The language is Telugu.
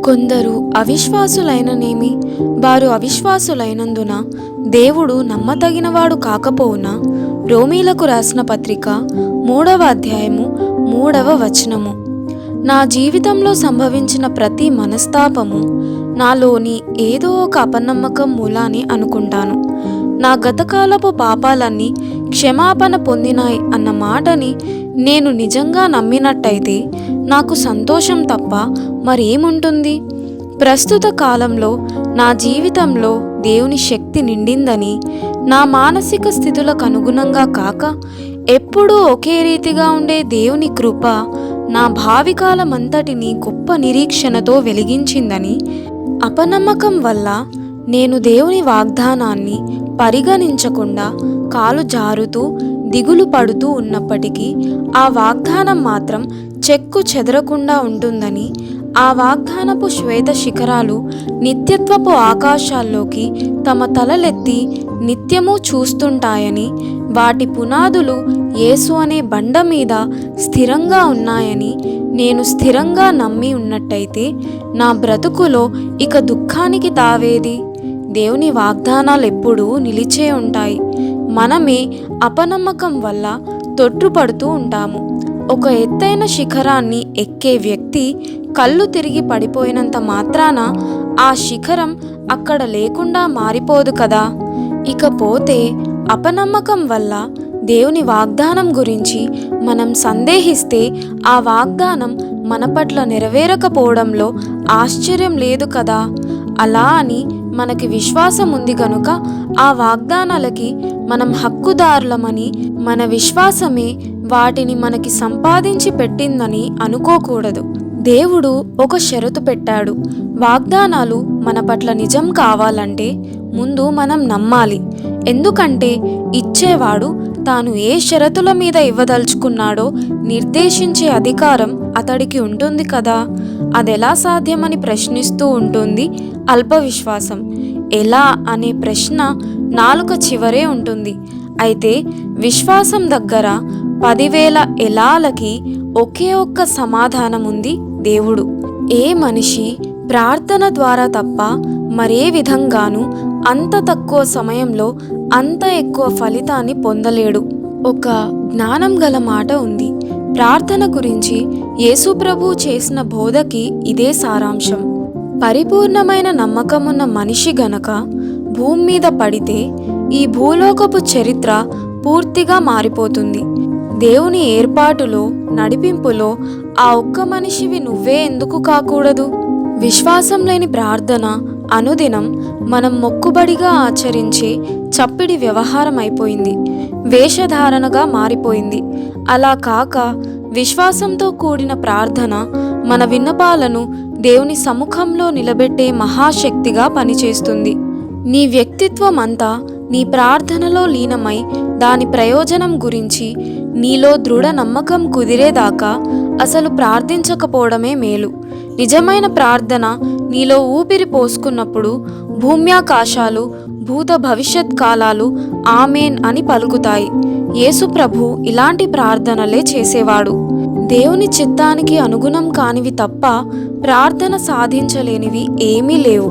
కొందరు అవిశ్వాసులైననేమి, వారు అవిశ్వాసులైనందున దేవుడు నమ్మతగినవాడు కాకపోవునా? రోమీలకు రాసిన పత్రిక 3వ అధ్యాయము 3వ వచనము. నా జీవితంలో సంభవించిన ప్రతి మనస్తాపము నాలోని ఏదో ఒక అపనమ్మకం మూలాని అనుకుంటాను. నా గతకాలపు పాపాలన్నీ క్షమాపణ పొందినాయి అన్న మాటని నేను నిజంగా నమ్మినట్టయితే నాకు సంతోషం తప్ప మరేముంటుంది? ప్రస్తుత కాలంలో నా జీవితంలో దేవుని శక్తి నిండిందని, నా మానసిక స్థితులకు అనుగుణంగా కాక ఎప్పుడూ ఒకే రీతిగా ఉండే దేవుని కృప నా భావికాలమంతటిని గొప్ప నిరీక్షణతో వెలిగించిందని, అపనమ్మకం వల్ల నేను దేవుని వాగ్దానాన్ని పరిగణించకుండా కాలు జారుతూ దిగులు పడుతూ ఉన్నప్పటికీ ఆ వాగ్దానం మాత్రం చెక్కు చెదరకుండా ఉంటుందని, ఆ వాగ్దానపు శ్వేత శిఖరాలు నిత్యత్వపు ఆకాశాల్లోకి తమ తలలెత్తి నిత్యము చూస్తుంటాయని, వాటి పునాదులు యేసు అనే బండ మీద స్థిరంగా ఉన్నాయని నేను స్థిరంగా నమ్మి ఉన్నట్టయితే నా బ్రతుకులో ఇక దుఃఖానికి తావేది? దేవుని వాగ్దానాలు ఎప్పుడూ నిలిచే ఉంటాయి. మనమే అపనమ్మకం వల్ల తొట్రుపడుతూ ఉంటాము. ఒక ఎత్తైన శిఖరాన్ని ఎక్కే వ్యక్తి కళ్ళు తిరిగి పడిపోయినంత మాత్రాన ఆ శిఖరం అక్కడ లేకుండా మారిపోదు కదా. ఇకపోతే అపనమ్మకం వల్ల దేవుని వాగ్దానం గురించి మనం సందేహిస్తే ఆ వాగ్దానం మన పట్ల నెరవేరకపోవడంలో ఆశ్చర్యం లేదు కదా. అలా అని మనకి విశ్వాసం ఉంది కనుక ఆ వాగ్దానాలకి మనం హక్కుదారులమని, మన విశ్వాసమే వాటిని మనకి సంపాదించి పెట్టిందని అనుకోకూడదు. దేవుడు ఒక షరతు పెట్టాడు. వాగ్దానాలు మన పట్ల నిజం కావాలంటే ముందు మనం నమ్మాలి. ఎందుకంటే ఇచ్చేవాడు తాను ఏ షరతుల మీద ఇవ్వదలుచుకున్నాడో నిర్దేశించే అధికారం అతడికి ఉంటుంది కదా. అదెలా సాధ్యమని ప్రశ్నిస్తూ ఉంటుంది అల్ప విశ్వాసం. ఎలా అనే ప్రశ్న నాలుక చివరే ఉంటుంది. అయితే విశ్వాసం దగ్గర 10,000 ఎలాలకి ఒకే ఒక్క సమాధానం ఉంది, దేవుడు. ఏ మనిషి ప్రార్థన ద్వారా తప్ప మరే విధంగానూ అంత తక్కువ సమయంలో అంత ఎక్కువ ఫలితాన్ని పొందలేడు. ఒక జ్ఞానం గల మాట ఉంది. ప్రార్థన గురించి యేసు ప్రభువు చేసిన బోధకి ఇదే సారాంశం. పరిపూర్ణమైన నమ్మకమున్న మనిషి గనక భూమి మీద పడితే ఈ భూలోకపు చరిత్ర పూర్తిగా మారిపోతుంది. దేవుని ఏర్పాటులో, నడిపింపులో ఆ ఒక్క మనిషివి నువ్వే ఎందుకు కాకూడదు? విశ్వాసం లేని ప్రార్థన అనుదినం మనం మొక్కుబడిగా ఆచరించే చప్పిడి వ్యవహారం అయిపోయింది, వేషధారణగా మారిపోయింది. అలా కాక విశ్వాసంతో కూడిన ప్రార్థన మన విన్నపాలను దేవుని సముఖంలో నిలబెట్టే మహాశక్తిగా పనిచేస్తుంది. నీ వ్యక్తిత్వం అంతా నీ ప్రార్థనలో లీనమై దాని ప్రయోజనం గురించి నీలో దృఢ నమ్మకం కుదిరేదాకా అసలు ప్రార్థించకపోవడమే మేలు. నిజమైన ప్రార్థన నీలో ఊపిరి పోసుకున్నప్పుడు భూమ్యాకాశాలు, భూత భవిష్యత్ కాలాలు ఆమేన్ అని పలుకుతాయి. యేసు ప్రభు ఇలాంటి ప్రార్థనలే చేసేవాడు. దేవుని చిత్తానికి అనుగుణం కానివి తప్ప ప్రార్థన సాధించలేనివి ఏమీ లేవు.